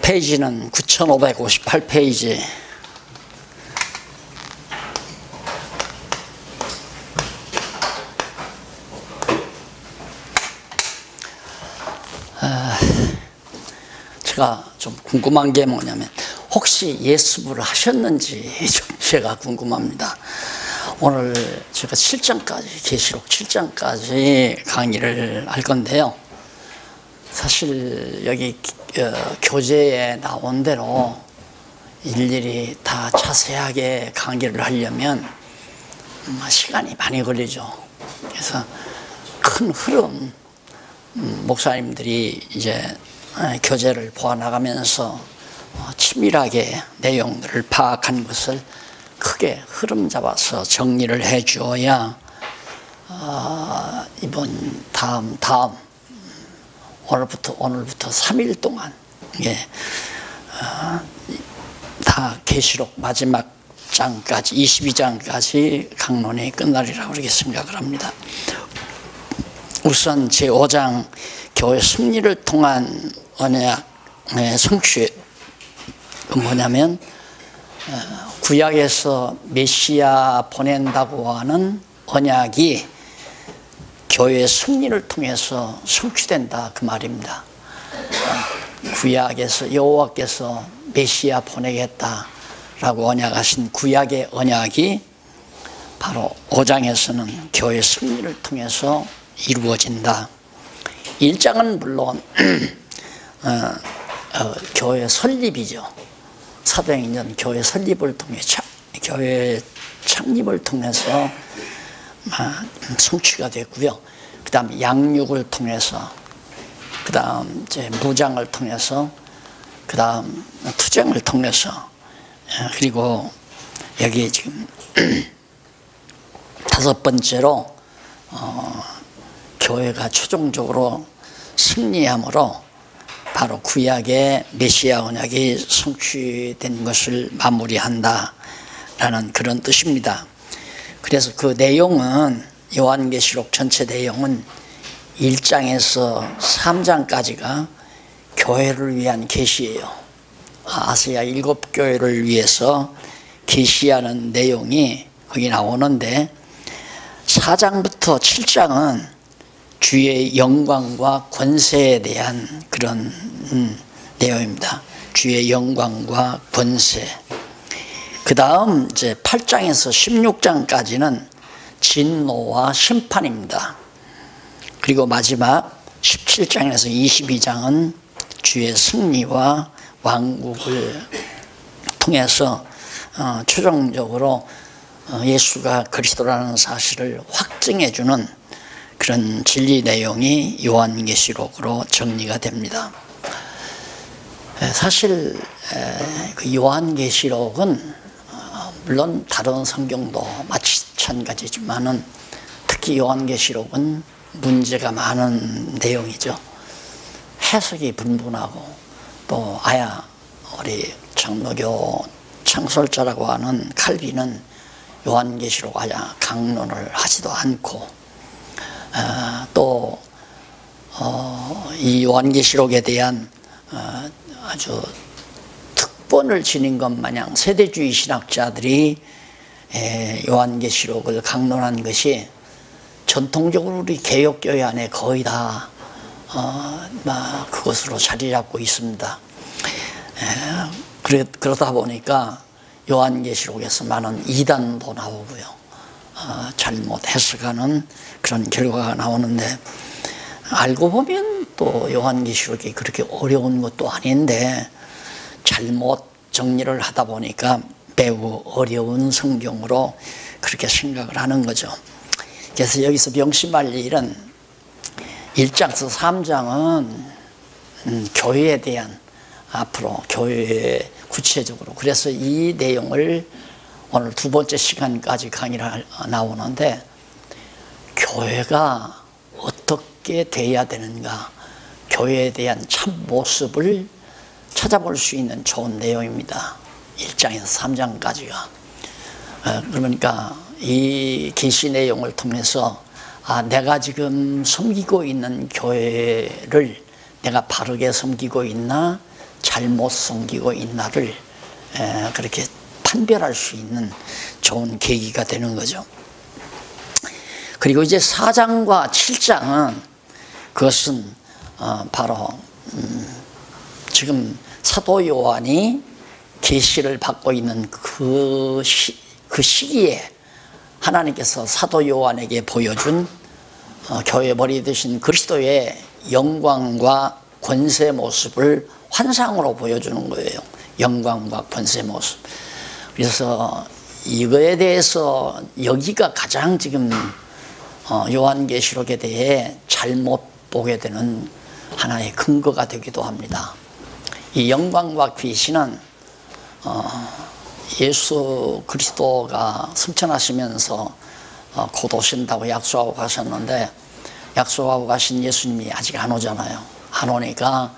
페이지는 9558페이지. 제가 좀 궁금한 게 뭐냐면 혹시 예습을 하셨는지 좀 제가 궁금합니다. 오늘 제가 7장까지, 계시록 7장까지 강의를 할 건데요. 사실 여기 교재에 나온 대로 일일이 다 자세하게 강의를 하려면 시간이 많이 걸리죠. 그래서 큰 흐름, 목사님들이 이제 교재를 보아나가면서 치밀하게 내용들을 파악한 것을 크게 흐름 잡아서 정리를 해 주어야 이번 다음 오늘부터 3일 동안 다 계시록 마지막 장까지 22장까지 강론이 끝나리라고 그렇게 생각을 합니다. 우선 제5장 교회 승리를 통한 언약의 성취, 뭐냐면 구약에서 메시아 보낸다고 하는 언약이 교회의 승리를 통해서 성취된다, 그 말입니다. 구약에서 여호와께서 메시아 보내겠다라고 언약하신 구약의 언약이 바로 5장에서는 교회의 승리를 통해서 이루어진다. 1장은 물론 교회 설립이죠. 사도행전 교회 설립을 통해 교회 창립을 통해서 성취가 됐고요. 그 다음 양육을 통해서, 그 다음 이제 무장을 통해서, 그 다음 투쟁을 통해서, 그리고 여기 지금 다섯 번째로 교회가 최종적으로 승리함으로 바로 구약의 메시아 언약이 성취된 것을 마무리한다라는 그런 뜻입니다. 그래서 그 내용은 요한계시록 전체 내용은 1장에서 3장까지가 교회를 위한 계시예요. 아시아 7교회를 위해서 계시하는 내용이 거기 나오는데 4장부터 7장은 주의 영광과 권세에 대한 그런 내용입니다. 주의 영광과 권세. 그 다음 이제 8장에서 16장까지는 진노와 심판입니다. 그리고 마지막 17장에서 22장은 주의 승리와 왕국을 통해서 최종적으로 예수가 그리스도라는 사실을 확증해주는 그런 진리 내용이 요한계시록으로 정리가 됩니다. 사실 그 요한계시록은 물론 다른 성경도 마찬가지지만은 특히 요한계시록은 문제가 많은 내용이죠. 해석이 분분하고 또 우리 장로교 창설자라고 하는 칼빈은 요한계시록 강론을 하지도 않고 또 이 요한계시록에 대한 아주 특본을 지닌 것 마냥 세대주의 신학자들이 요한계시록을 강론한 것이 전통적으로 우리 개혁교회 안에 거의 다 그것으로 자리 잡고 있습니다. 그러다 보니까 요한계시록에서 많은 이단도 나오고요. 잘못 해석하는 그런 결과가 나오는데 알고 보면 또 요한계시록이 그렇게 어려운 것도 아닌데 잘못 정리를 하다 보니까 매우 어려운 성경으로 그렇게 생각을 하는 거죠. 그래서 여기서 명심할 일은 1장에서 3장은 교회에 대한 앞으로 교회에 구체적으로, 그래서 이 내용을 오늘 두 번째 시간까지 강의를 나오는데 교회가 어떻게 돼야 되는가, 교회에 대한 참 모습을 찾아볼 수 있는 좋은 내용입니다. 1장에서 3장까지가. 그러니까 이 계시 내용을 통해서 내가 지금 섬기고 있는 교회를 내가 바르게 섬기고 있나, 잘못 섬기고 있나를 그렇게 판별할 수 있는 좋은 계기가 되는 거죠. 그리고 이제 4장과 7장은 그것은 바로 지금 사도 요한이 계시를 받고 있는 그 시기에 하나님께서 사도 요한에게 보여준 교회 머리 되신 그리스도의 영광과 권세 모습을 환상으로 보여주는 거예요. 영광과 권세 모습. 그래서 이거에 대해서 여기가 가장 지금 요한계시록에 대해 잘못 보게 되는 하나의 근거가 되기도 합니다. 이 영광과 귀신은 예수 그리스도가 승천하시면서 곧 오신다고 약속하고 가셨는데, 약속하고 가신 예수님이 아직 안 오잖아요. 안 오니까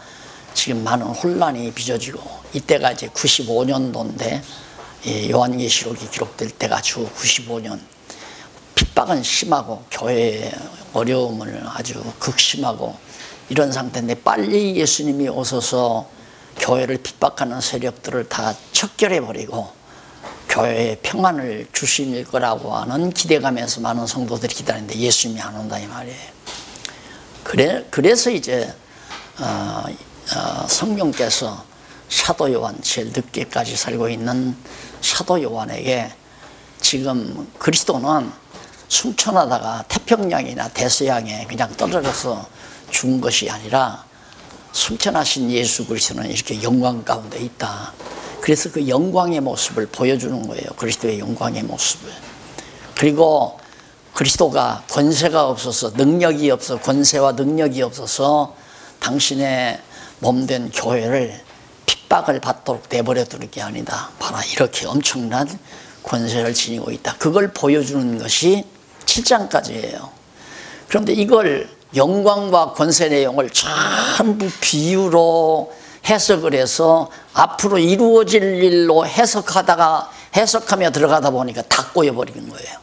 지금 많은 혼란이 빚어지고, 이때가 이제 95년도인데 요한계시록이 기록될 때가 주 95년. 핍박은 심하고 교회의 어려움을 아주 극심하고 이런 상태인데, 빨리 예수님이 오셔서 교회를 핍박하는 세력들을 다 척결해버리고 교회에 평안을 주실 거라고 하는 기대감에서 많은 성도들이 기다리는데 예수님이 안 온다 이 말이에요. 그래서 이제 성령께서 사도 요한, 제일 늦게까지 살고 있는 사도 요한에게 지금 그리스도는 승천하다가 태평양이나 대서양에 그냥 떨어져서 죽은 것이 아니라 승천하신 예수 그리스도는 이렇게 영광 가운데 있다. 그래서 그 영광의 모습을 보여주는 거예요. 그리스도의 영광의 모습을. 그리고 그리스도가 권세가 없어서, 능력이 없어, 권세와 능력이 없어서 당신의 몸된 교회를 핍박을 받도록 내버려두는 게 아니다. 바로 이렇게 엄청난 권세를 지니고 있다. 그걸 보여주는 것이 7장까지예요. 그런데 이걸 영광과 권세 내용을 전부 비유로 해석을 해서 앞으로 이루어질 일로 해석하며 들어가다 보니까 다 꼬여버리는 거예요.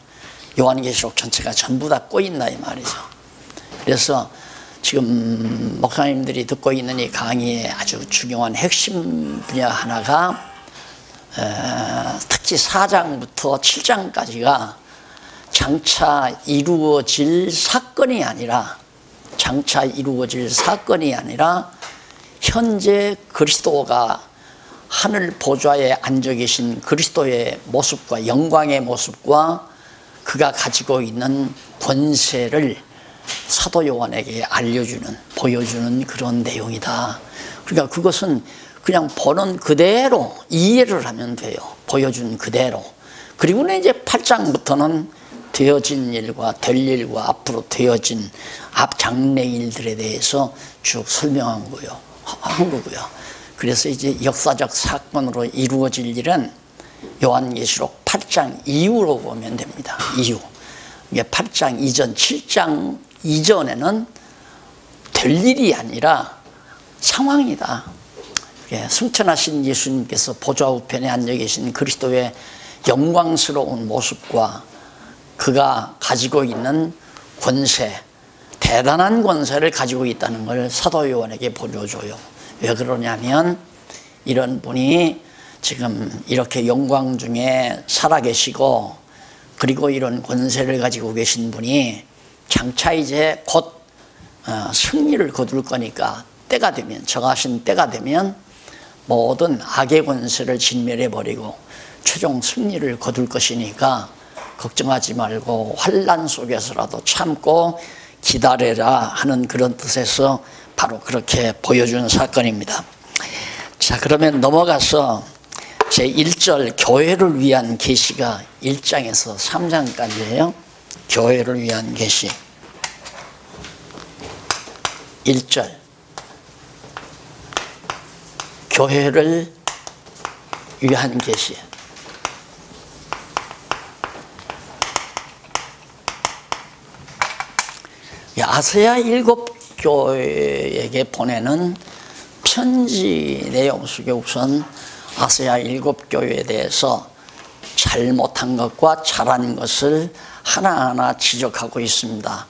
요한계시록 전체가 전부 다 꼬인다 이 말이죠. 그래서 지금 목사님들이 듣고 있는 이 강의의 아주 중요한 핵심 분야 하나가 특히 4장부터 7장까지가 장차 이루어질 사건이 아니라 현재 그리스도가 하늘 보좌에 앉아 계신 그리스도의 모습과 영광의 모습과 그가 가지고 있는 권세를 사도 요한에게 알려주는, 보여주는 그런 내용이다. 그러니까 그것은 그냥 보는 그대로 이해를 하면 돼요. 보여준 그대로. 그리고는 이제 8장부터는 되어진 일과 될 일과 앞으로 되어진 앞 장래 일들에 대해서 쭉 설명한 거고요. 그래서 이제 역사적 사건으로 이루어질 일은 요한계시록 8장 이후로 보면 됩니다. 이후. 이게 8장 이전, 7장 이전에는 될 일이 아니라 상황이다. 승천하신 예수님께서 보좌 우편에 앉아 계신 그리스도의 영광스러운 모습과 그가 가지고 있는 권세, 대단한 권세를 가지고 있다는 걸 사도 요한에게 보여줘요. 왜 그러냐면 이런 분이 지금 이렇게 영광 중에 살아계시고 그리고 이런 권세를 가지고 계신 분이 장차 이제 곧 승리를 거둘 거니까 때가 되면, 정하신 때가 되면 모든 악의 권세를 진멸해버리고 최종 승리를 거둘 것이니까 걱정하지 말고 환난 속에서라도 참고 기다려라 하는 그런 뜻에서 바로 그렇게 보여준 사건입니다. 자, 그러면 넘어가서 제1절 교회를 위한 계시가 1장에서 3장까지예요. 교회를 위한 계시 1절 교회를 위한 계시. 아시아 7교회에게 보내는 편지 내용 속에 우선 아시아 7교회에 대해서 잘못한 것과 잘한 것을 하나하나 지적하고 있습니다.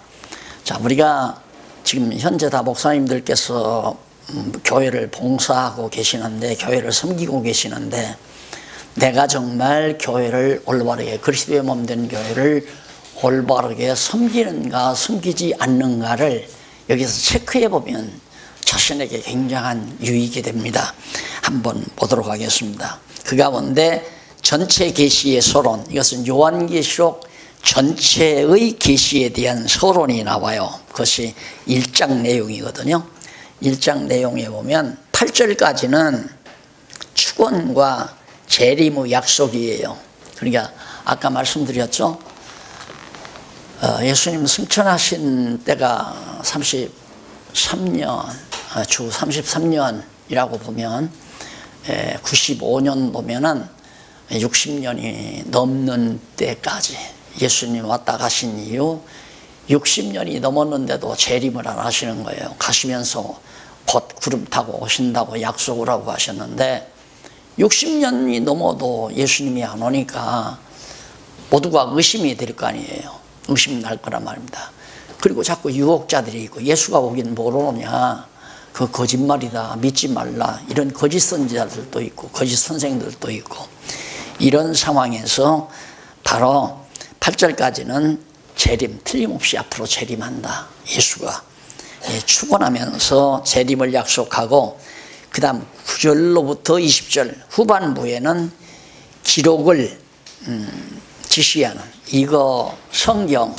자, 우리가 지금 현재 다 목사님들께서 교회를 봉사하고 계시는데, 교회를 섬기고 계시는데, 내가 정말 교회를 올바르게, 그리스도의 몸 된 교회를 올바르게 섬기는가 섬기지 않는가를 여기서 체크해 보면 자신에게 굉장한 유익이 됩니다. 한번 보도록 하겠습니다. 그 가운데 전체 계시의 서론, 이것은 요한계시록 전체의 계시에 대한 서론이 나와요. 그것이 1장 내용이거든요. 1장 내용에 보면 8절까지는 축원과 재림의 약속이에요. 그러니까 아까 말씀드렸죠. 예수님 승천하신 때가 33년, 주 33년이라고 보면 95년 보면은 60년이 넘는 때까지 예수님 왔다 가신 이후 60년이 넘었는데도 재림을 안 하시는 거예요. 가시면서 곧 구름 타고 오신다고 약속을 하고 하셨는데 60년이 넘어도 예수님이 안 오니까 모두가 의심이 될 거 아니에요. 의심 날 거란 말입니다. 그리고 자꾸 유혹자들이 있고, 예수가 오긴 뭘 오느냐, 그 거짓말이다, 믿지 말라, 이런 거짓 선지자들도 있고 거짓 선생들도 있고, 이런 상황에서 바로 8절까지는 재림, 틀림없이 앞으로 재림한다. 예수가 축원하면서 재림을 약속하고, 그 다음 9절로부터 20절 후반부에는 기록을 지시하는, 이거 성경,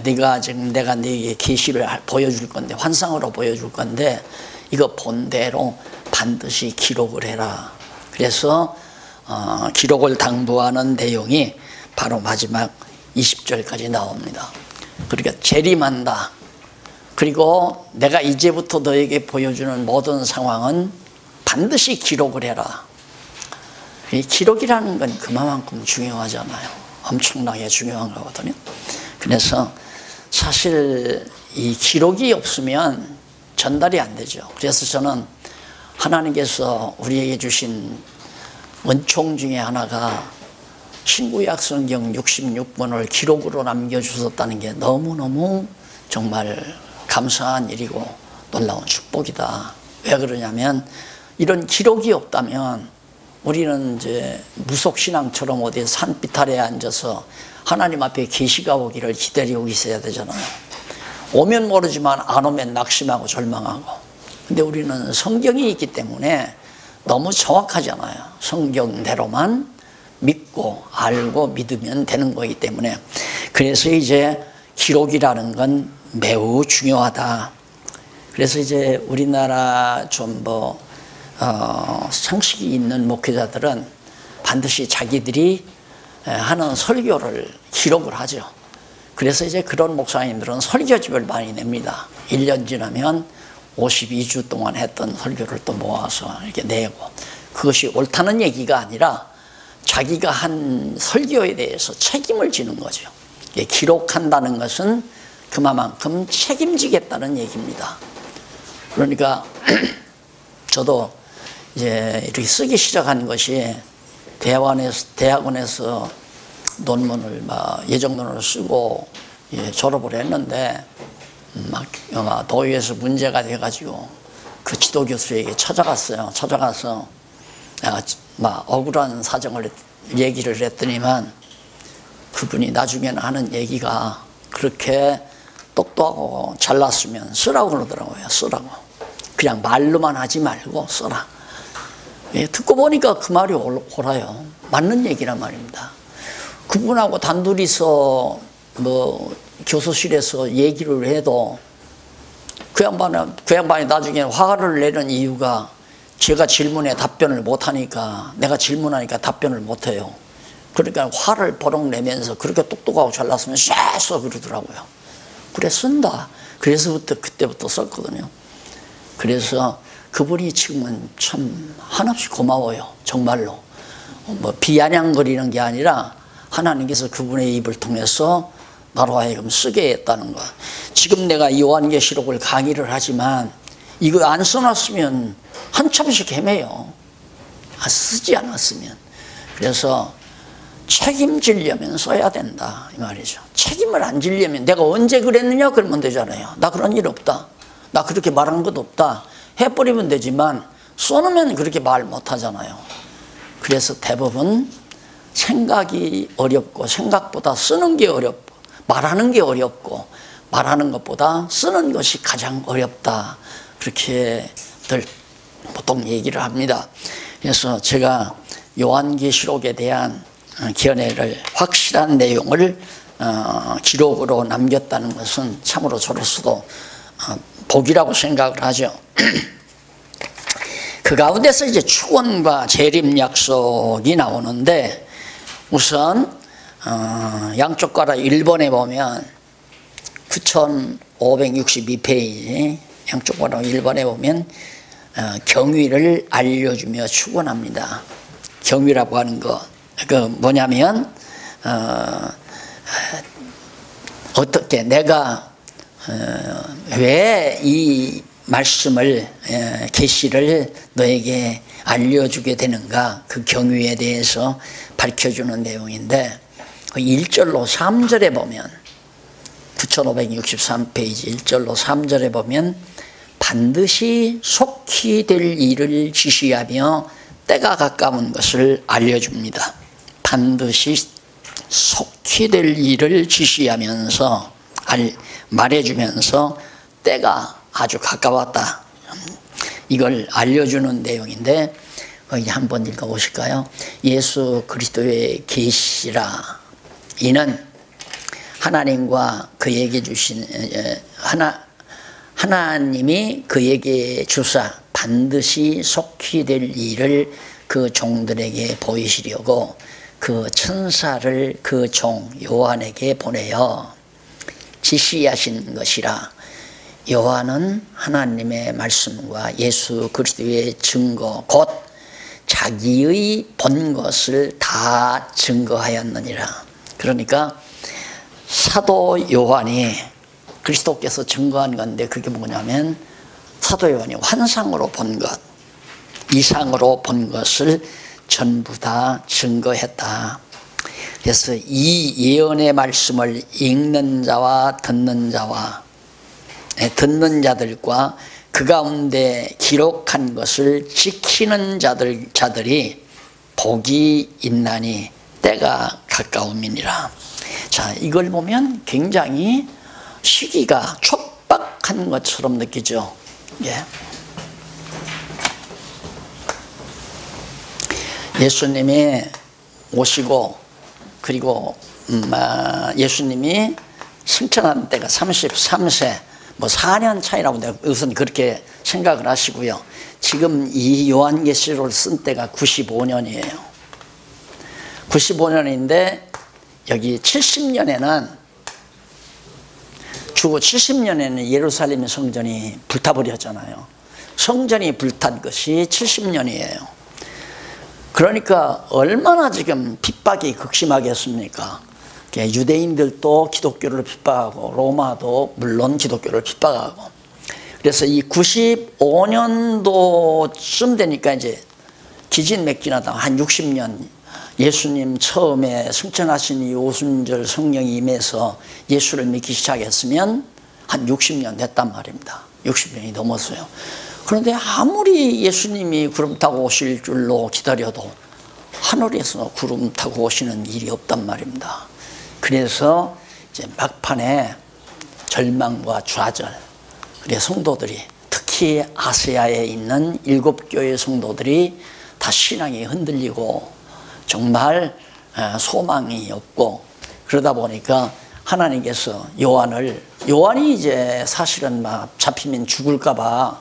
네가 지금 내가 네게 계시를 보여줄 건데, 환상으로 보여줄 건데 이거 본대로 반드시 기록을 해라. 그래서 기록을 당부하는 내용이 바로 마지막 20절까지 나옵니다. 그러니까 재림한다. 그리고 내가 이제부터 너에게 보여주는 모든 상황은 반드시 기록을 해라. 이 기록이라는 건 그만큼 중요하잖아요. 엄청나게 중요한 거거든요. 그래서 사실 이 기록이 없으면 전달이 안 되죠. 그래서 저는 하나님께서 우리에게 주신 은총 중에 하나가 신구약 성경 66권을 기록으로 남겨주셨다는 게 너무너무 정말 감사한 일이고 놀라운 축복이다. 왜 그러냐면 이런 기록이 없다면 우리는 이제 무속신앙처럼 어디 산비탈에 앉아서 하나님 앞에 계시가 오기를 기다리고 있어야 되잖아요. 오면 모르지만 안 오면 낙심하고 절망하고. 근데 우리는 성경이 있기 때문에 너무 정확하잖아요. 성경대로만 믿고 알고 믿으면 되는 거기 때문에. 그래서 이제 기록이라는 건 매우 중요하다. 그래서 이제 우리나라 좀 상식이 있는 목회자들은 반드시 자기들이 하는 설교를 기록을 하죠. 그래서 이제 그런 목사님들은 설교집을 많이 냅니다. 1년 지나면 52주 동안 했던 설교를 또 모아서 이렇게 내고, 그것이 옳다는 얘기가 아니라 자기가 한 설교에 대해서 책임을 지는 거죠. 기록한다는 것은 그만큼 책임지겠다는 얘기입니다. 그러니까 저도 이제 이렇게 쓰기 시작한 것이 대학원에서 논문을 예정 논문을 쓰고 졸업을 했는데 막 도의에서 문제가 돼가지고 그 지도 교수에게 찾아갔어요. 찾아가서 막 억울한 사정을 얘기를 했더니만 그분이 나중에는 하는 얘기가 그렇게 똑똑하고 잘났으면 쓰라고 그러더라고요. 쓰라고. 그냥 말로만 하지 말고 써라. 듣고 보니까 그 말이 옳아요. 맞는 얘기란 말입니다. 그분하고 단둘이서 교수실에서 얘기를 해도 그 양반이 나중에 화를 내는 이유가 제가 질문에 답변을 못하니까, 내가 질문하니까 답변을 못해요. 그러니까 화를 버럭 내면서 그렇게 똑똑하고 잘났으면 쎄써 그러더라고요. 그래 쓴다. 그때부터 썼거든요. 그래서 그분이 지금은 참 한없이 고마워요. 정말로. 비아냥거리는 게 아니라 하나님께서 그분의 입을 통해서 나로 하여금 쓰게 했다는 거. 지금 내가 요한계시록을 강의를 하지만 이거 안 써놨으면 한참씩 헤매요. 쓰지 않았으면. 그래서 책임지려면 써야 된다 이 말이죠. 책임을 안 지려면 내가 언제 그랬느냐 그러면 되잖아요. 나 그런 일 없다. 나 그렇게 말한 것 없다. 해버리면 되지만 써놓으면 그렇게 말 못하잖아요. 그래서 대부분 생각이 어렵고 생각보다 쓰는 게 어렵고 말하는 게 어렵고 말하는 것보다 쓰는 것이 가장 어렵다. 그렇게들 보통 얘기를 합니다. 그래서 제가 요한계시록에 대한 견해를 확실한 내용을 기록으로 남겼다는 것은 참으로 저로서도 복이라고 생각을 하죠. 그 가운데서 이제 축원과 재림 약속이 나오는데 우선 양쪽 가라 1번에 보면 9562페이지 양쪽 가라 1번에 보면 경위를 알려주며 축원합니다. 경위라고 하는 거 그 뭐냐면 어떻게 내가 왜 이 말씀을 계시를 너에게 알려주게 되는가 그 경위에 대해서 밝혀주는 내용인데 1절로 3절에 보면 9563페이지 1절로 3절에 보면 반드시 속히 될 일을 지시하며 때가 가까운 것을 알려줍니다. 반드시 속히 될 일을 지시하면서 말해주면서 때가 아주 가까웠다. 이걸 알려주는 내용인데 거기 한번 읽어보실까요? 예수 그리스도의 계시라 이는 하나님과 그에게 주신 하나님이 그에게 주사 반드시 속히 될 일을 그 종들에게 보이시려고 그 천사를 그 종 요한에게 보내어 지시하신 것이라. 요한은 하나님의 말씀과 예수 그리스도의 증거 곧 자기의 본 것을 다 증거하였느니라. 그러니까 사도 요한이 그리스도께서 증거한 건데 그게 뭐냐면 사도 요한이 환상으로 본 것, 이상으로 본 것을 전부 다 증거했다. 그래서 이 예언의 말씀을 읽는 자와 듣는 자들과 그 가운데 기록한 것을 지키는 자들이 복이 있나니 때가 가까움이니라. 자, 이걸 보면 굉장히 시기가 촉박한 것처럼 느끼죠. 예. 예수님이 오시고 그리고 예수님이 승천한 때가 33세 뭐 4년 차이라고 내가 우선 그렇게 생각을 하시고요. 지금 이 요한계시록을 쓴 때가 95년이에요. 95년인데 여기 70년에는 주고 70년에는 예루살렘 성전이 불타버렸잖아요. 성전이 불탄 것이 70년이에요. 그러니까 얼마나 지금 핍박이 극심하겠습니까? 유대인들도 기독교를 핍박하고 로마도 물론 기독교를 핍박하고 그래서 이 95년도쯤 되니까 이제 기진맥진하다 한 60년 예수님 처음에 승천하신 이 오순절 성령이 임해서 예수를 믿기 시작했으면 한 60년 됐단 말입니다. 60년이 넘었어요. 그런데 아무리 예수님이 구름 타고 오실 줄로 기다려도 하늘에서 구름 타고 오시는 일이 없단 말입니다. 그래서 이제 막판에 절망과 좌절, 그래 성도들이 특히 아시아에 있는 7교회 성도들이 다 신앙이 흔들리고 정말 소망이 없고 그러다 보니까 하나님께서 요한이 이제 사실은 막 잡히면 죽을까봐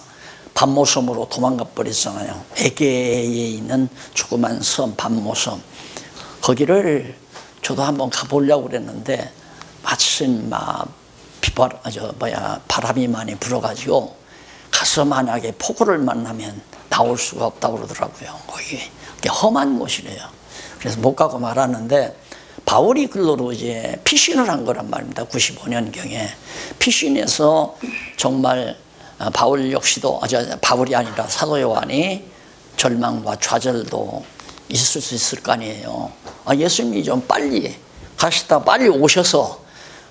반모섬으로 도망가 버렸잖아요. 에게에 있는 조그만 섬 반모섬 거기를 저도 한번 가보려고 그랬는데 마침 막 바람이 많이 불어가지고 가서 만약에 폭우를 만나면 나올 수가 없다고 그러더라고요. 거기 험한 곳이래요. 그래서 못 가고 말았는데 바울이 글로로 이제 피신을 한 거란 말입니다. 95년경에 피신해서 정말 바울 역시도 바울이 아니라 사도 요한이 절망과 좌절도 있을 수 있을 거 아니에요. 예수님이 좀 빨리 가시다 빨리 오셔서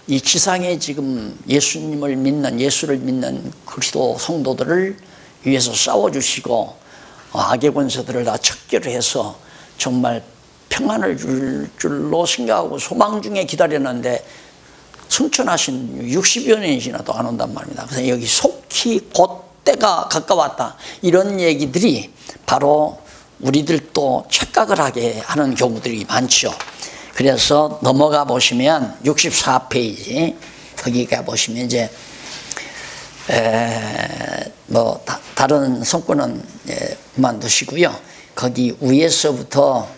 이 지상에 지금 예수를 믿는 그리스도 성도들을 위해서 싸워주시고 악의 권세들을 다 척결해서 정말 평안을 줄 줄로 생각하고 소망 중에 기다렸는데 승천하신 60여 년이 지나도 안 온단 말입니다. 그래서 여기 속히 곧 때가 가까웠다, 이런 얘기들이 바로 우리들도 착각을 하게 하는 경우들이 많죠. 그래서 넘어가 보시면 64페이지 거기 가 보시면 이제 뭐 다른 성구는 그만두시고요. 거기 위에서부터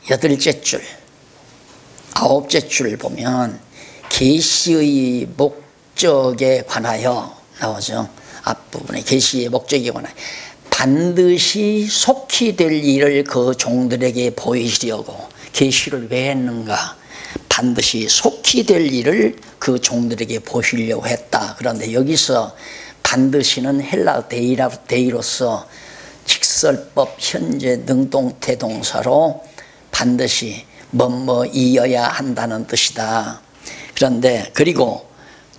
8째 줄, 9째 줄 보면 계시의 목적에 관하여 나오죠. 앞부분에 계시의 목적에 관하여 반드시 속히 될 일을 그 종들에게 보이시려고 계시를 왜 했는가? 반드시 속히 될 일을 그 종들에게 보시려고 했다. 그런데 여기서 반드시는 헬라 데이로서 직설법 현재 능동태 동사로 반드시 뭐뭐이어야 한다는 뜻이다. 그런데 그리고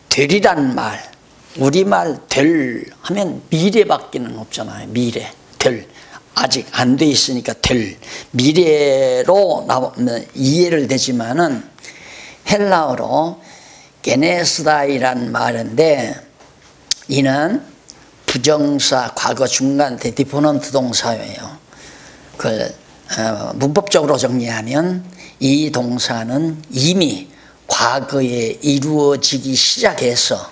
되리란 말, 우리말 될 하면 미래밖에는 없잖아요. 미래, 될, 아직 안 돼 있으니까 될, 미래로 나오면 이해를 되지만은 헬라어로 게네스다이란 말인데 이는 부정사 과거 중간태 디포넌트 동사예요. 문법적으로 정리하면 이 동사는 이미 과거에 이루어지기 시작해서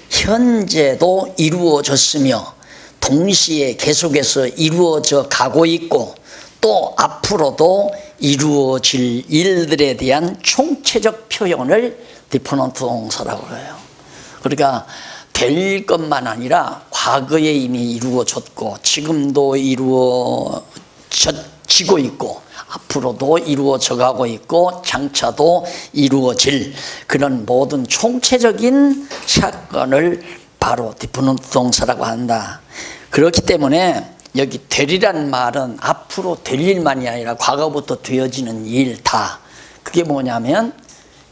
현재도 이루어졌으며 동시에 계속해서 이루어져 가고 있고 또 앞으로도 이루어질 일들에 대한 총체적 표현을 디포넌트 동사라고 해요. 그러니까 될 것만 아니라 과거에 이미 이루어졌고 지금도 이루어지고 있고 앞으로도 이루어져 가고 있고 장차도 이루어질 그런 모든 총체적인 사건을 바로 디포넌트 동사라고 한다. 그렇기 때문에 여기 되리란 말은 앞으로 될 일만이 아니라 과거부터 되어지는 일 다. 그게 뭐냐면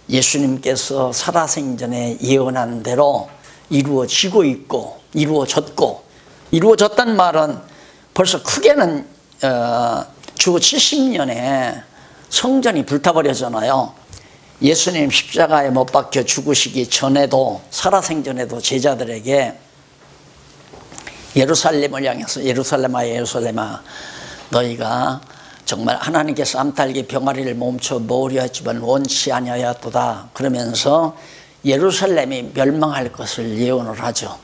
예수님께서 살아생전에 예언한 대로 이루어지고 있고 이루어졌고, 이루어졌단 말은 벌써 크게는 주후 70년에 성전이 불타버렸잖아요. 예수님 십자가에 못 박혀 죽으시기 전에도 살아생전에도 제자들에게 예루살렘을 향해서 예루살렘아 예루살렘아 너희가 정말 하나님께서 암탉의 병아리를 멈춰 먹으려 했지만 원치 아니하였도다 그러면서 예루살렘이 멸망할 것을 예언을 하죠.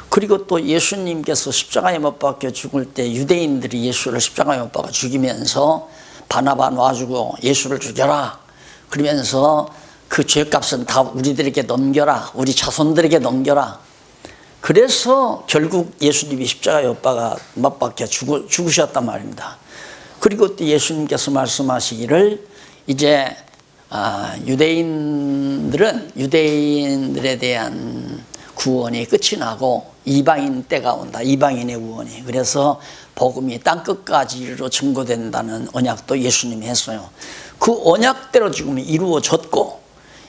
그리고 또 예수님께서 십자가에 못 박혀 죽을 때 유대인들이 예수를 십자가에 못 박아 죽이면서 바나바 놔주고 예수를 죽여라 그러면서 그 죄값은 다 우리들에게 넘겨라, 우리 자손들에게 넘겨라. 그래서 결국 예수님이 십자가에 못 박혀 죽으셨단 말입니다. 그리고 또 예수님께서 말씀하시기를 이제 유대인들에 대한 구원이 끝이 나고 이방인 때가 온다. 이방인의 구원이. 그래서 복음이 땅끝까지 이르러 증거된다는 언약도 예수님이 했어요. 그 언약대로 지금 이루어졌고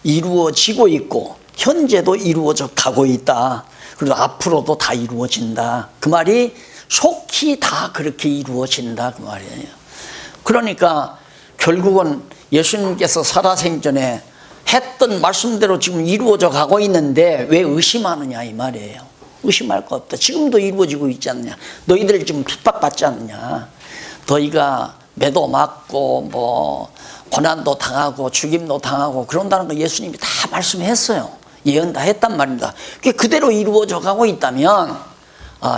이루어지고 있고 현재도 이루어져 가고 있다. 그리고 앞으로도 다 이루어진다. 그 말이 속히 다 그렇게 이루어진다 그 말이에요. 그러니까 결국은 예수님께서 살아생전에 했던 말씀대로 지금 이루어져 가고 있는데 왜 의심하느냐 이 말이에요. 의심할 거 없다. 지금도 이루어지고 있지 않느냐. 너희들 지금 핍박받지 않느냐. 너희가 매도 맞고 뭐 고난도 당하고 죽임도 당하고 그런다는 거 예수님이 다 말씀했어요. 예언 다 했단 말입니다. 그게 그대로 이루어져 가고 있다면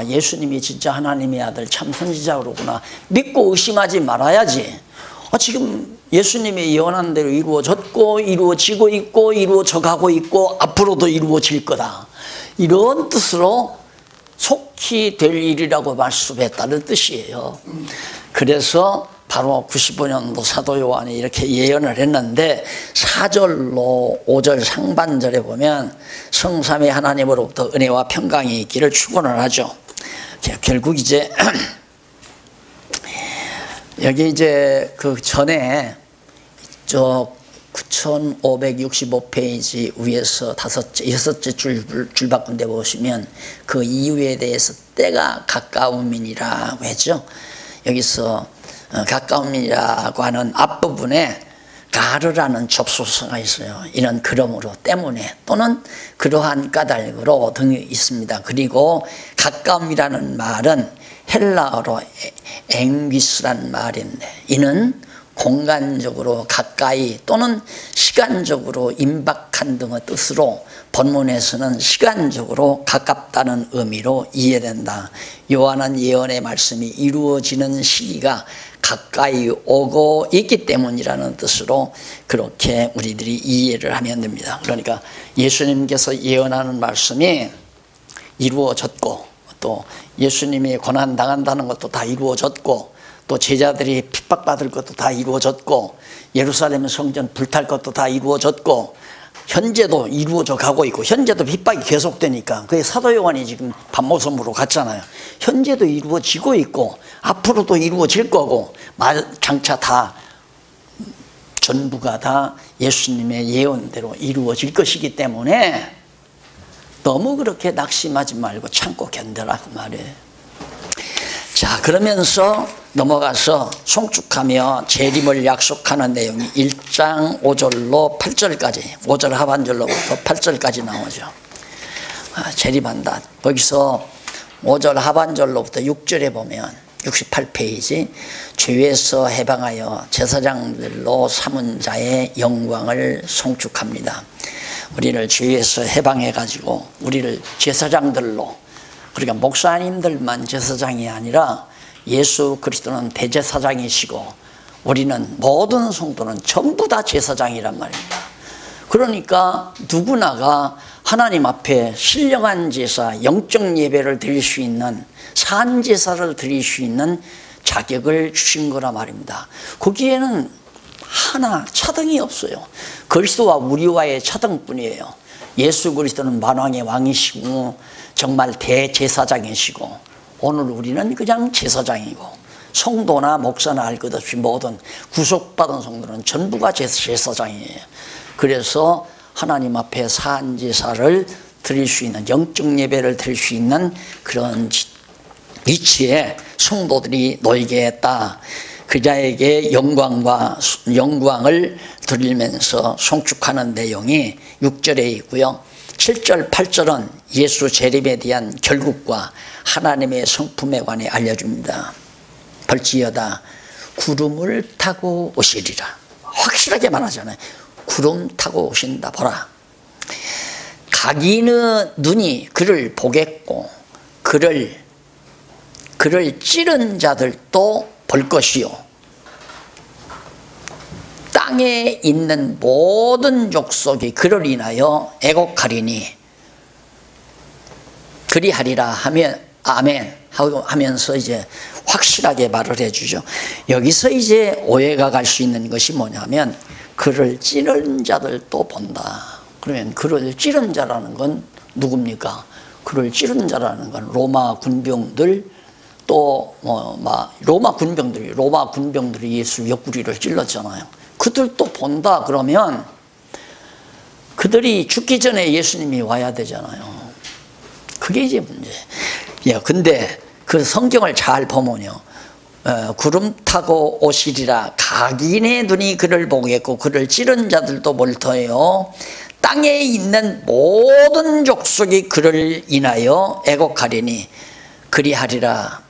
예수님이 진짜 하나님의 아들 참 선지자로구나 믿고 의심하지 말아야지. 지금 예수님이 예언한 대로 이루어졌고 이루어지고 있고 이루어져 가고 있고 앞으로도 이루어질 거다. 이런 뜻으로 속히 될 일이라고 말씀했다는 뜻이에요. 그래서 바로 95년도 사도 요한이 이렇게 예언을 했는데 4절로 5절 상반절에 보면 성삼위 하나님으로부터 은혜와 평강이 있기를 축원을 하죠. 결국 이제 여기 이제 그 전에 저 9565페이지 위에서 여섯째 줄 바꾼 데 보시면 그 이유에 대해서 때가 가까움이니라고 했죠. 여기서 가까움이라고 하는 앞부분에 가르라는 접속사가 있어요. 이는 그러므로 때문에 또는 그러한 까닭으로 등이 있습니다. 그리고 가까움이라는 말은 헬라어로 앵귀스라는 말인데 이는 공간적으로 가까이 또는 시간적으로 임박한 등의 뜻으로 본문에서는 시간적으로 가깝다는 의미로 이해된다. 요한은 예언의 말씀이 이루어지는 시기가 가까이 오고 있기 때문이라는 뜻으로 그렇게 우리들이 이해를 하면 됩니다. 그러니까 예수님께서 예언하는 말씀이 이루어졌고 또 예수님이 고난당한다는 것도 다 이루어졌고 또 제자들이 핍박받을 것도 다 이루어졌고 예루살렘 성전 불탈 것도 다 이루어졌고 현재도 이루어져 가고 있고 현재도 핍박이 계속되니까 그게 사도 요한이 지금 반모섬으로 갔잖아요. 현재도 이루어지고 있고 앞으로도 이루어질 거고 장차 다 전부가 다 예수님의 예언대로 이루어질 것이기 때문에 너무 그렇게 낙심하지 말고 참고 견뎌라고 말이에요. 자, 그러면서 넘어가서 송축하며 재림을 약속하는 내용이 1장 5절로 8절까지 5절 하반절로부터 8절까지 나오죠. 재림한다. 거기서 5절 하반절로부터 6절에 보면 68페이지 죄에서 해방하여 제사장들로 삼은 자의 영광을 송축합니다. 우리를 죄에서 해방해 가지고 우리를 제사장들로 그러니까 목사님들만 제사장이 아니라 예수 그리스도는 대제사장이시고 우리는 모든 성도는 전부 다 제사장이란 말입니다. 그러니까 누구나가 하나님 앞에 신령한 제사, 영적 예배를 드릴 수 있는 산제사를 드릴 수 있는 자격을 주신 거라 말입니다. 거기에는 하나 차등이 없어요. 그리스도와 우리와의 차등뿐이에요. 예수 그리스도는 만왕의 왕이시고 정말 대제사장이시고 오늘 우리는 그냥 제사장이고 성도나 목사나 할 것 없이 모든 구속받은 성도는 전부가 제사장이에요. 그래서 하나님 앞에 산제사를 드릴 수 있는 영적 예배를 드릴 수 있는 그런 위치에 성도들이 놓이게 했다. 그자에게 영광을 드리면서 송축하는 내용이 6절에 있고요. 7절, 8절은 예수 재림에 대한 결국과 하나님의 성품에 관해 알려줍니다. 벌지어다 구름을 타고 오시리라. 확실하게 말하잖아요. 구름 타고 오신다 보라. 각인의 눈이 그를 보겠고 그를 찌른 자들도 볼 것이요 땅에 있는 모든 족속이 그를 인하여 애곡하리니 그리하리라 하면 아멘 하면서 이제 확실하게 말을 해주죠. 여기서 이제 오해가 갈 수 있는 것이 뭐냐면 그를 찌른 자들도 본다. 그러면 그를 찌른 자라는 건 누굽니까? 그를 찌른 자라는 건 로마 군병들 또 로마 군병들이 예수 옆구리를 찔렀잖아요. 그들도 본다 그러면 그들이 죽기 전에 예수님이 와야 되잖아요. 그게 이제 문제. 예, 근데 그 성경을 잘 보면요. 구름 타고 오시리라. 각인의 눈이 그를 보겠고 그를 찌른 자들도 볼 터예요. 땅에 있는 모든 족속이 그를 인하여 애곡하리니 그리하리라.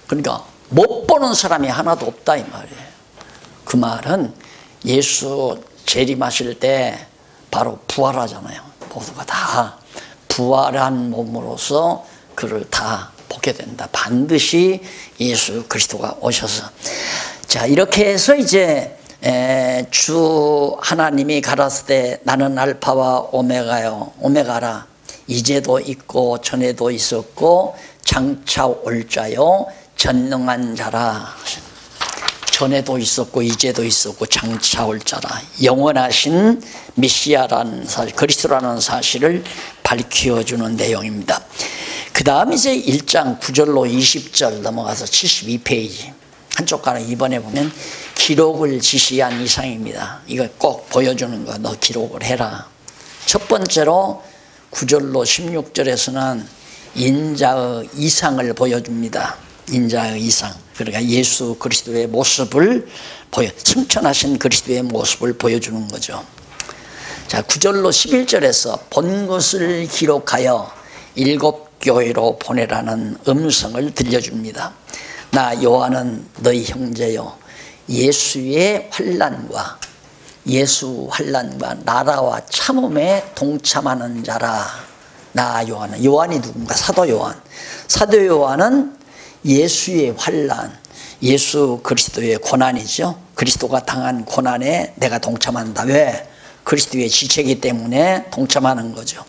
그러니까 못 보는 사람이 하나도 없다 이 말이에요. 그 말은 예수 재림하실 때 바로 부활하잖아요. 모두가 다 부활한 몸으로서 그를 다 보게 된다. 반드시 예수 그리스도가 오셔서. 자, 이렇게 해서 이제 주 하나님이 가라사 때 나는 알파와 오메가라. 이제도 있고 전에도 있었고 장차 올 자요 전능한 자라. 전에도 있었고 이제도 있었고 장차 올 자라. 영원하신 메시아라는 사실, 그리스도라는 사실을 밝혀주는 내용입니다. 그 다음 이제 1장 9절로 20절 넘어가서 72페이지 한쪽 가는 이번에 보면 기록을 지시한 이상입니다. 이거 꼭 보여주는 거, 너 기록을 해라. 첫 번째로 9절로 16절에서는 인자의 이상을 보여줍니다. 인자의 이상. 그러니까 예수 그리스도의 모습을 승천하신 그리스도의 모습을 보여주는 거죠. 자, 9절로 11절에서 본 것을 기록하여 7 교회로 보내라는 음성을 들려줍니다. 나 요한은 너희 형제요 예수 환난과 나라와 참음에 동참하는 자라. 나 요한은, 요한이 누군가? 사도 요한은 예수의 환난, 예수 그리스도의 고난이죠. 그리스도가 당한 고난에 내가 동참한다. 왜? 그리스도의 지체이기 때문에 동참하는 거죠.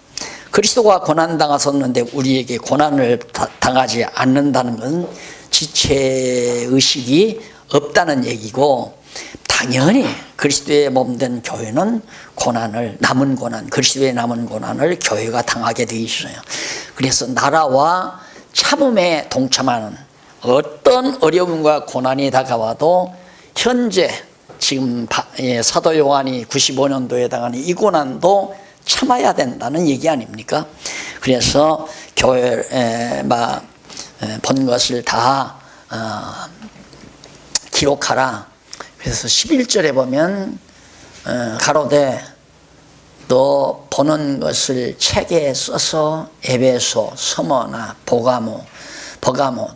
그리스도가 고난당하셨는데 우리에게 고난을 당하지 않는다는 건 지체의식이 없다는 얘기고, 당연히 그리스도의 몸된 교회는 남은 고난, 그리스도의 남은 고난을 교회가 당하게 되어 있어요. 그래서 나라와 참음에 동참하는, 어떤 어려움과 고난이 다가와도 현재 지금 사도 요한이 95년도에 당하는 이 고난도 참아야 된다는 얘기 아닙니까? 그래서 교회 본 것을 다 기록하라. 그래서 11절에 보면 가로되 너 보는 것을 책에 써서 에베소, 서머나, 버가모,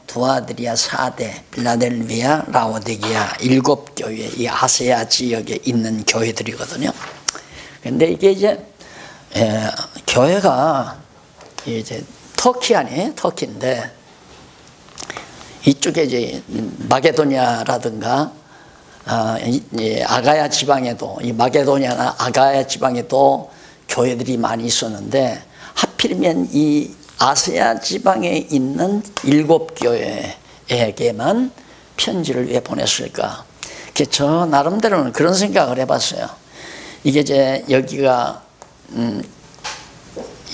두아드리아, 사대, 빌라델비아, 라오디게아 7 교회, 이 아시아 지역에 있는 교회들이거든요. 근데 이게 이제 교회가 이제 터키 아니에요? 터키인데 이쪽에 이제 마게도니아라든가 아가야 지방에도, 이 마게도니아나 아가야 지방에도 교회들이 많이 있었는데 하필이면 이 아시아 지방에 있는 7 교회에게만 편지를 왜 보냈을까? 저 나름대로는 그런 생각을 해봤어요. 이게 이제 여기가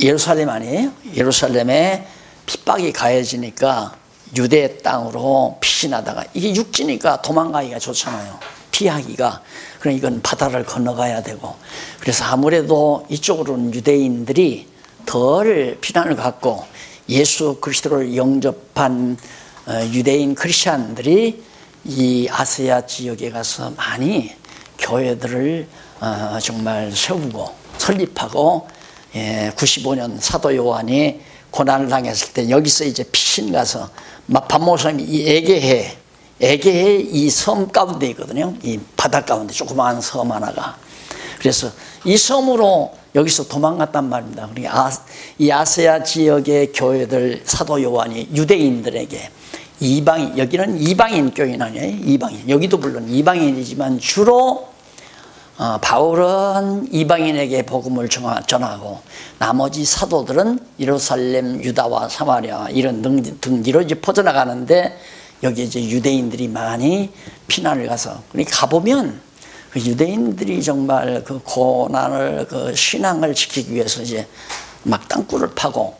예루살렘 아니에요? 예루살렘에 핍박이 가해지니까 유대 땅으로 피신하다가, 이게 육지니까 도망가기가 좋잖아요. 피하기가. 그럼 이건 바다를 건너가야 되고, 그래서 아무래도 이쪽으로는 유대인들이 덜 피난을 갖고 예수 그리스도를 영접한 유대인 크리스찬들이 이 아시아 지역에 가서 많이 교회들을 정말 세우고 설립하고, 95년 사도 요한이 고난을 당했을 때 여기서 이제 피신 가서 반모섬이 이 에게해 이 섬 가운데 있거든요. 이 바다 가운데 조그마한 섬 하나가. 그래서 이 섬으로 여기서 도망갔단 말입니다. 그러니까 이 아시아 지역의 교회들 사도 요한이 유대인들에게 여기는 이방인 교인 아니에요? 이방인. 여기도 물론 이방인이지만 주로 바울은 이방인에게 복음을 전하고 나머지 사도들은 예루살렘, 유다와 사마리아 이런 등지로 이제 퍼져나가는데, 여기 이제 유대인들이 많이 피난을 가서, 가보면 그 유대인들이 정말 그 고난을, 그 신앙을 지키기 위해서 이제 막 땅굴을 파고,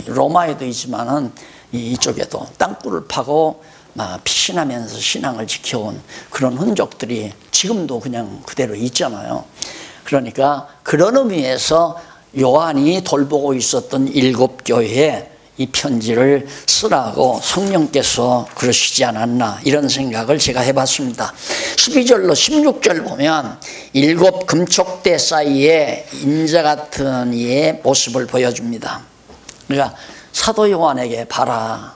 로마에도 있지만은 이쪽에도 땅굴을 파고 막 피신하면서 신앙을 지켜온 그런 흔적들이 지금도 그냥 그대로 있잖아요. 그러니까 그런 의미에서 요한이 돌보고 있었던 7 교회에 이 편지를 쓰라고 성령께서 그러시지 않았나, 이런 생각을 제가 해봤습니다. 12절로 16절 보면 7 금촉대 사이에 인자 같은 이의 모습을 보여줍니다. 그러니까 사도 요한에게 봐라.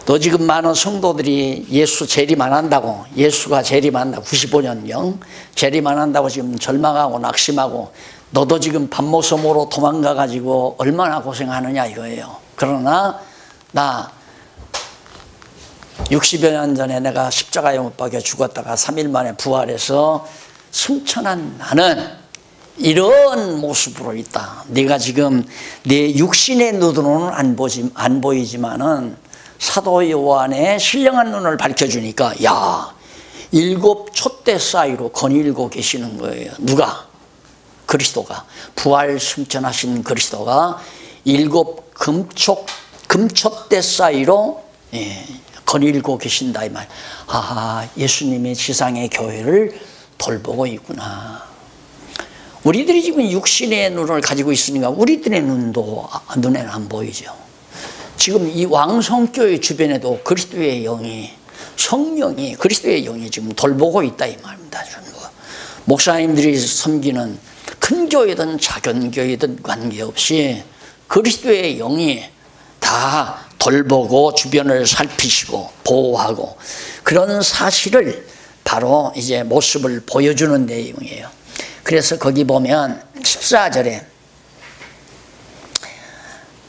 너 지금 많은 성도들이 예수 재림안한다고, 예수가 재림한다고 95년경 재림안한다고 지금 절망하고 낙심하고, 너도 지금 반모섬으로 도망가가지고 얼마나 고생하느냐 이거예요. 그러나 나 60여 년 전에 내가 십자가에 못 박혀 죽었다가 3일 만에 부활해서 승천한 나는 이런 모습으로 있다. 네가 지금 내 육신의 눈으로는 안 보이지만은 사도 요한의 신령한 눈을 밝혀주니까, 야, 7 촛대 사이로 거닐고 계시는 거예요. 누가? 그리스도가, 부활 승천하신 그리스도가 7 금촛대 사이로 거닐고 계신다 이 말. 아, 예수님의 지상의 교회를 돌보고 있구나. 우리들이 지금 육신의 눈을 가지고 있으니까 우리들의 눈에는 안 보이죠. 지금 이 왕성교회 주변에도 그리스도의 영이, 성령이, 그리스도의 영이 지금 돌보고 있다 이 말입니다. 목사님들이 섬기는 큰 교회든 작은 교회든 관계없이 그리스도의 영이 다 돌보고 주변을 살피시고 보호하고 그런 사실을 바로 이제 모습을 보여주는 내용이에요. 그래서 거기 보면 14절에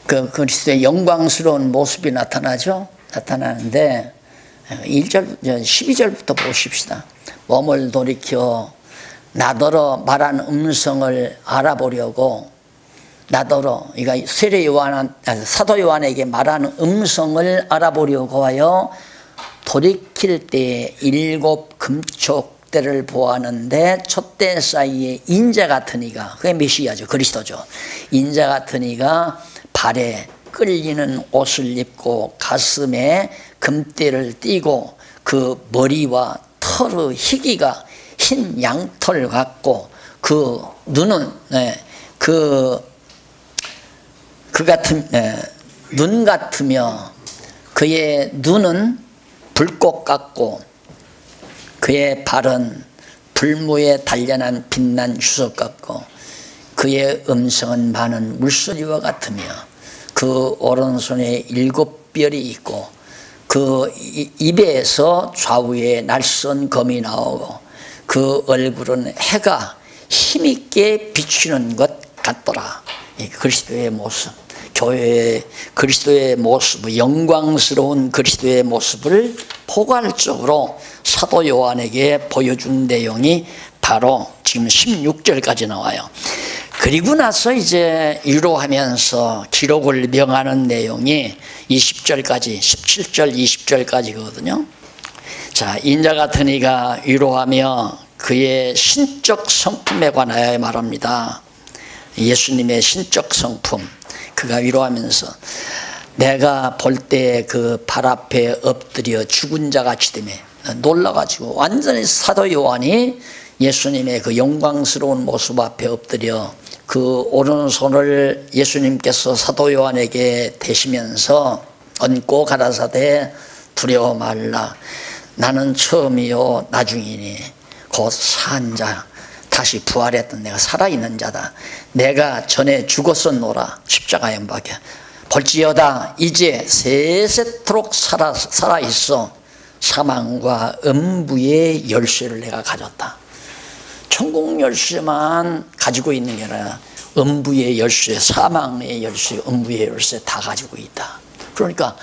그 그리스도의 영광스러운 모습이 나타나는데 12절부터 보십시다. 몸을 돌이켜 나더러 말한 음성을 알아보려고 나더러, 그러니까 사도 요한에게 말하는 음성을 알아보려고 하여 돌이킬 때에 7 금촉대를 보았는데 촛대 사이에 인자 같은 이가, 그게 메시아죠, 그리스도죠. 인자 같은 이가 발에 끌리는 옷을 입고 가슴에 금띠를 띠고 그 머리와 털의 희기가 흰 양털 같고 그 눈은 눈 같으며 그의 눈은 불꽃 같고 그의 발은 불무에 단련한 빛난 주석 같고 그의 음성은 많은 물소리와 같으며 그 오른손에 7 뼈이 있고 그 입에서 좌우에 날선 검이 나오고 그 얼굴은 해가 힘있게 비추는 것 같더라. 그리스도의 모습, 교회의 그리스도의 모습, 영광스러운 그리스도의 모습을 포괄적으로 사도 요한에게 보여준 내용이 바로 지금 16절까지 나와요. 그리고 나서 이제 위로하면서 기록을 명하는 내용이 20절까지, 17절, 20절까지거든요. 자, 인자 같은 이가 위로하며 그의 신적 성품에 관하여 말합니다. 예수님의 신적 성품, 그가 위로하면서 내가 볼 때 그 발 앞에 엎드려 죽은 자 같이 되며 놀라가지고 완전히 사도 요한이 예수님의 그 영광스러운 모습 앞에 엎드려 그 오른손을 예수님께서 사도 요한에게 대시면서 얹고 가라사대 두려워 말라. 나는 처음이요 나중이니 곧 산 자 다시 부활했던 내가 살아있는 자다. 내가 전에 죽었었노라 십자가에 못 박혀 볼지어다 이제 세세토록 살아있어 사망과 음부의 열쇠를 내가 가졌다. 천국 열쇠만 가지고 있는 게 아니라 음부의 열쇠, 사망의 열쇠, 음부의 열쇠 다 가지고 있다. 그러니까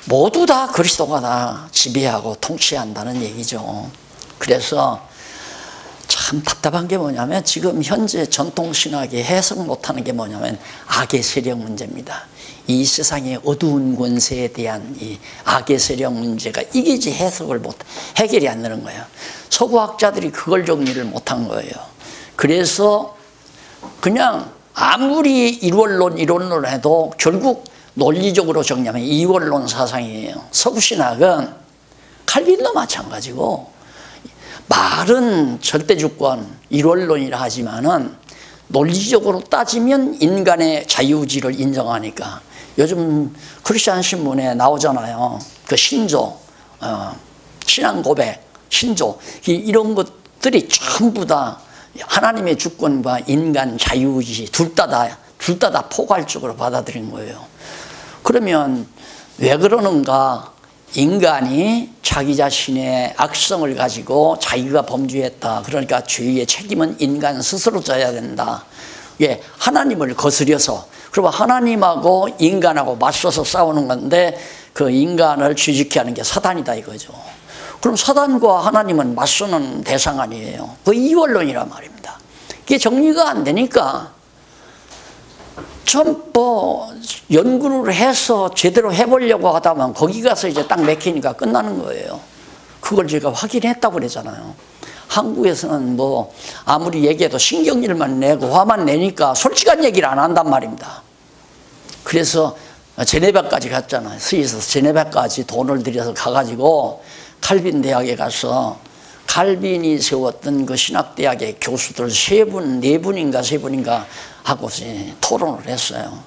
모두 다 그리스도가 다 지배하고 통치한다는 얘기죠. 그래서 참 답답한 게 뭐냐면 지금 현재 전통신학이 해석 못하는 게 뭐냐면 악의 세력 문제입니다. 이 세상의 어두운 권세에 대한 이 악의 세력 문제가 이게 해석을 해결이 안 되는 거예요. 서구학자들이 그걸 정리를 못한 거예요. 그래서 그냥 아무리 이론을 해도 결국 논리적으로 정리하면 이원론 사상이에요. 서구신학은 칼빈도 마찬가지고 말은 절대주권 이원론이라 하지만은 논리적으로 따지면 인간의 자유의지를 인정하니까 요즘 크리스찬 신문에 나오잖아요. 그 신조, 신앙 고백, 신조 이런 것들이 전부 다 하나님의 주권과 인간 자유의지 둘 다 포괄적으로 받아들인 거예요. 그러면 왜 그러는가? 인간이 자기 자신의 악성을 가지고 자기가 범죄했다. 그러니까 죄의 책임은 인간 스스로 져야 된다. 예, 하나님을 거스려서 그리고 하나님하고 인간하고 맞서서 싸우는 건데 그 인간을 쥐지게 하는 게 사단이다 이거죠. 그럼 사단과 하나님은 맞서는 대상 아니에요. 그 이원론이란 말입니다. 이게 정리가 안 되니까 좀 연구를 해서 제대로 해보려고 하다 보면 거기 가서 이제 딱 맥히니까 끝나는 거예요. 그걸 제가 확인했다고 그러잖아요. 한국에서는 아무리 얘기해도 신경질만 내고 화만 내니까 솔직한 얘기를 안 한단 말입니다. 그래서 제네바까지 갔잖아요. 스위스에서 제네바까지 돈을 들여서 가가지고 칼빈 대학에 가서 칼빈이 세웠던 그 신학대학의 교수들 네 분인가 하고 토론을 했어요.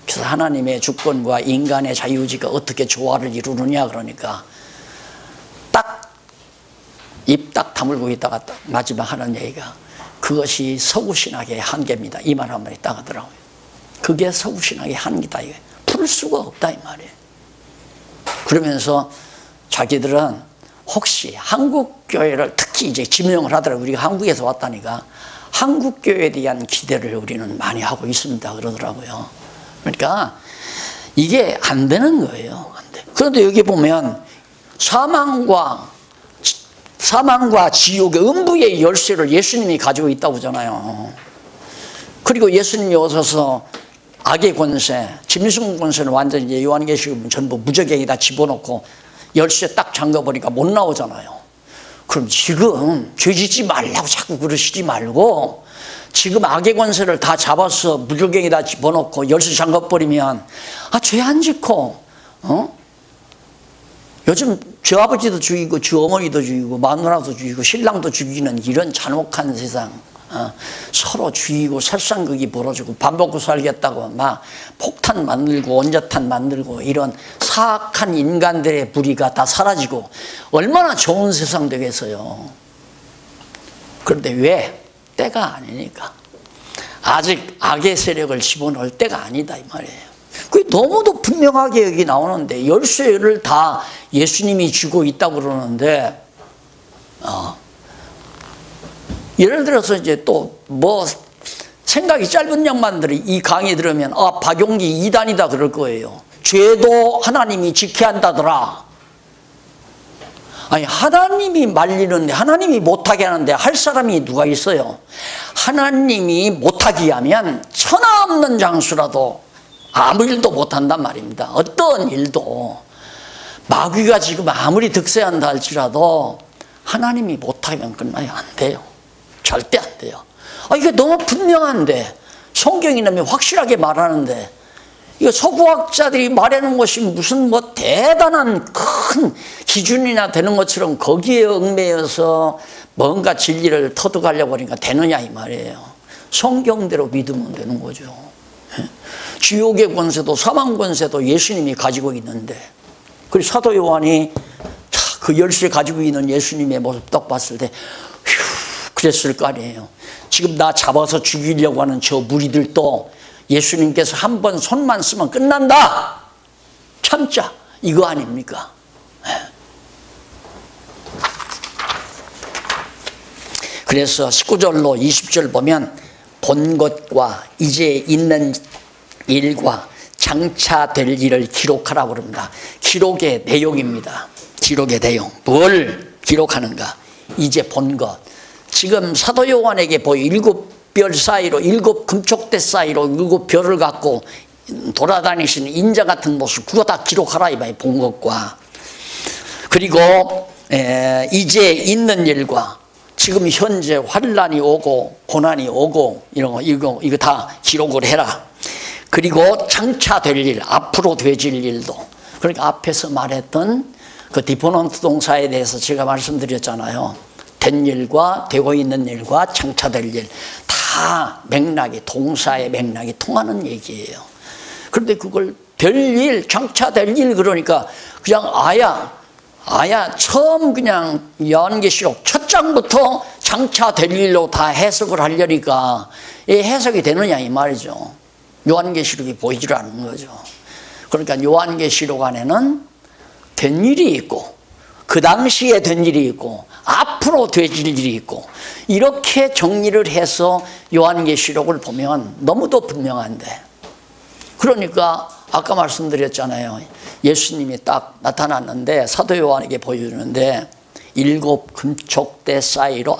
그래서 하나님의 주권과 인간의 자유의지가 어떻게 조화를 이루느냐 그러니까 입 딱 다물고 있다가 마지막 하는 얘기가 그것이 서구신학의 한계입니다. 이 말 한마디 딱 하더라고요. 그게 서구신학의 한계다. 풀 수가 없다 이 말이에요. 그러면서 자기들은 혹시 한국교회를 특히 이제 지명을 하더라고요. 우리가 한국에서 왔다니까 한국교회에 대한 기대를 우리는 많이 하고 있습니다 그러더라고요. 그러니까 이게 안 되는 거예요. 안 돼. 그런데 여기 보면 사망과 지옥의 음부의 열쇠를 예수님이 가지고 있다고 하잖아요. 그리고 예수님이 오셔서 악의 권세, 짐승 권세는 완전히 이제 요한계시록은 전부 무적에다 집어넣고 열쇠 딱 잠가버리니까 못 나오잖아요. 그럼 지금 죄짓지 말라고 자꾸 그러시지 말고 지금 악의 권세를 다 잡아서 무적에다 집어넣고 열쇠 잠가버리면 죄 안 짓고 요즘 저 아버지도 죽이고 저 어머니도 죽이고 마누라도 죽이고 신랑도 죽이는 이런 잔혹한 세상, 서로 죽이고 살상극이 벌어지고 밥 먹고 살겠다고 막 폭탄 만들고 원자탄 만들고 이런 사악한 인간들의 무리가 다 사라지고 얼마나 좋은 세상 되겠어요. 그런데 왜? 때가 아니니까. 아직 악의 세력을 집어넣을 때가 아니다 이 말이에요. 그게 너무도 분명하게 여기 나오는데 열쇠를 다 예수님이 쥐고 있다고 그러는데 예를 들어서 이제 또 뭐 생각이 짧은 양반들이 이 강의 들으면 박용기 이단이다 그럴 거예요. 죄도 하나님이 지켜야 한다더라. 아니 하나님이 말리는데 하나님이 못하게 하는데 할 사람이 누가 있어요? 하나님이 못하게 하면 천하 없는 장수라도 아무 일도 못한단 말입니다. 어떤 일도 마귀가 지금 아무리 득세한다 할지라도 하나님이 못하면 끝나요. 안 돼요. 절대 안 돼요. 이게 너무 분명한데 성경이 너무 확실하게 말하는데 이거 서구학자들이 말하는 것이 무슨 뭐 대단한 큰 기준이나 되는 것처럼 거기에 얽매여서 뭔가 진리를 터득하려고 하니까 되느냐 이 말이에요. 성경대로 믿으면 되는 거죠. 지옥의 권세도 사망 권세도 예수님이 가지고 있는데 그리고 사도 요한이 그 열쇠 가지고 있는 예수님의 모습 딱 봤을 때 그랬을 거 아니에요. 지금 나 잡아서 죽이려고 하는 저 무리들도 예수님께서 한 번 손만 쓰면 끝난다. 참자. 이거 아닙니까? 그래서 19절로 20절 보면 본 것과 이제 있는 일과 장차 될 일을 기록하라고 그럽니다. 기록의 내용입니다. 기록의 내용. 뭘 기록하는가? 이제 본 것. 지금 사도 요한에게 보여 7별 사이로 7 금촉대 사이로 7별을 갖고 돌아다니시는 인자 같은 모습 그거 다 기록하라 이 말이에요. 본 것과 그리고 이제 있는 일과 지금 현재 환난이 오고 고난이 오고 이런 거 이거 다 기록을 해라. 그리고 장차 될 일, 앞으로 되질 일도. 그러니까 앞에서 말했던 그 디포넌트 동사에 대해서 제가 말씀드렸잖아요. 된 일과 되고 있는 일과 장차 될 일 다 맥락이 동사의 맥락이 통하는 얘기예요. 그런데 그걸 될 일, 장차 될 일 그러니까 그냥 아야 처음 그냥 요한계시록 첫 장부터 장차 될 일로 다 해석을 하려니까 이 해석이 되느냐 이 말이죠. 요한계시록이 보이질 않는 거죠. 그러니까 요한계시록 안에는 된 일이 있고 그 당시에 된 일이 있고 앞으로 될 일이 있고 이렇게 정리를 해서 요한계시록을 보면 너무도 분명한데 그러니까 아까 말씀드렸잖아요. 예수님이 딱 나타났는데 사도 요한에게 보여주는데 7 금촉대 사이로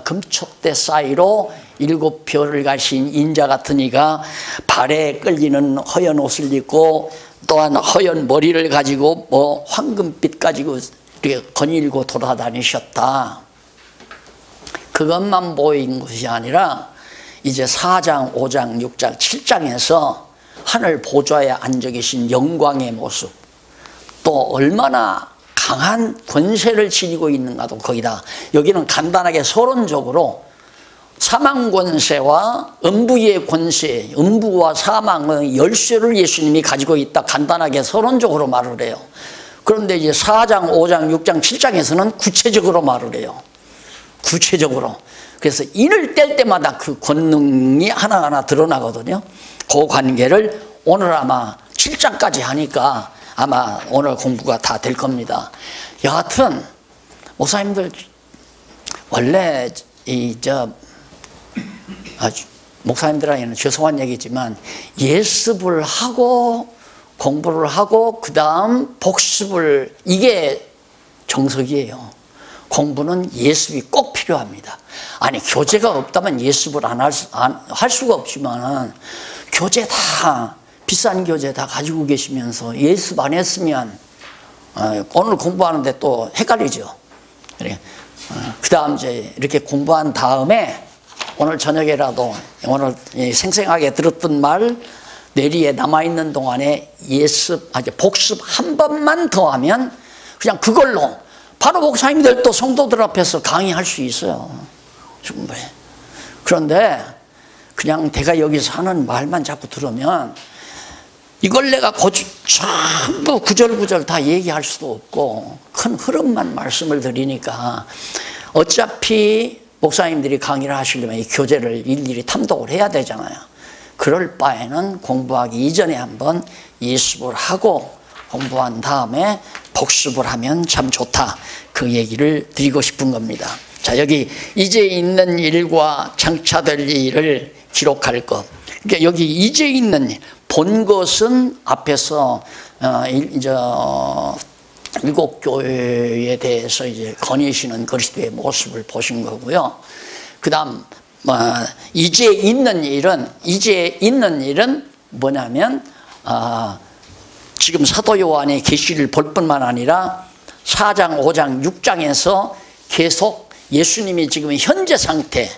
금촉대 사이로 7별을 가신 인자 같은 이가 발에 끌리는 허연 옷을 입고 또한 허연 머리를 가지고 뭐 황금빛 가지고 이렇게 거닐고 돌아다니셨다. 그것만 보인 것이 아니라 이제 4장, 5장, 6장, 7장에서 하늘 보좌에 앉아 계신 영광의 모습, 또 얼마나 강한 권세를 지니고 있는가도 거기다. 여기는 간단하게 서론적으로 사망 권세와 음부의 권세, 음부와 사망의 열쇠를 예수님이 가지고 있다, 간단하게 서론적으로 말을 해요. 그런데 이제 4장, 5장, 6장, 7장에서는 구체적으로 말을 해요. 구체적으로. 그래서 인을 뗄 때마다 그 권능이 하나하나 드러나거든요. 그 관계를 오늘 아마 7장까지 하니까 아마 오늘 공부가 다 될 겁니다. 여하튼 목사님들 원래 목사님들에게는 죄송한 얘기지만 예습을 하고 공부를 하고 그 다음 복습을, 이게 정석이에요. 공부는 예습이 꼭 필요합니다. 아니 교재가 없다면 예습을 할 수가 없지만 교재 다 비싼 교재 다 가지고 계시면서 예습 안 했으면 오늘 공부하는데 또 헷갈리죠. 그 다음 이제 이렇게 공부한 다음에 오늘 저녁에라도 오늘 생생하게 들었던 말 뇌리에 남아있는 동안에 복습 한 번만 더 하면 그냥 그걸로 바로 목사님들 또 성도들 앞에서 강의할 수 있어요. 충분히. 그런데 그냥 내가 여기서 하는 말만 자꾸 들으면 이걸 내가 전부 구절구절 다 얘기할 수도 없고 큰 흐름만 말씀을 드리니까 어차피 목사님들이 강의를 하시려면 이 교재를 일일이 탐독을 해야 되잖아요. 그럴 바에는 공부하기 이전에 한번 예습을 하고 공부한 다음에 복습을 하면 참 좋다. 그 얘기를 드리고 싶은 겁니다. 자, 여기 이제 있는 일과 장차 될 일을 기록할 것. 그러니까 여기 이제 있는 일, 본 것은 앞에서 일곱 교회에 대해서 이제 거니시는 그리스도의 모습을 보신 거고요. 그 다음 이제 있는 일은 뭐냐면 지금 사도 요한의 계시를 볼 뿐만 아니라 4장, 5장, 6장에서 계속 예수님이 지금 현재 상태,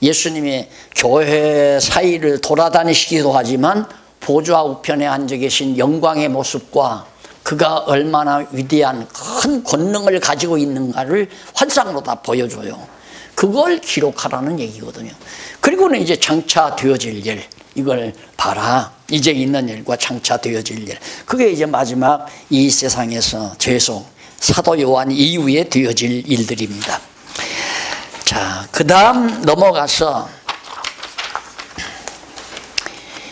예수님이 교회 사이를 돌아다니시기도 하지만 보좌 우편에 앉아 계신 영광의 모습과 그가 얼마나 위대한 큰 권능을 가지고 있는가를 환상으로 다 보여줘요. 그걸 기록하라는 얘기거든요. 그리고는 이제 장차 되어질 일, 이걸 봐라. 이제 있는 일과 장차 되어질 일. 그게 이제 마지막 이 세상에서 계속 사도 요한 이후에 되어질 일들입니다. 자, 그 다음 넘어가서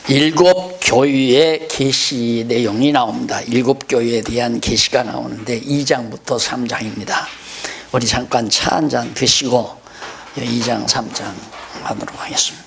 7 교회의 계시 내용이 나옵니다. 7 교회에 대한 계시가 나오는데 2장부터 3장입니다. 우리 잠깐 차 한잔 드시고 2장, 3장 하도록 하겠습니다.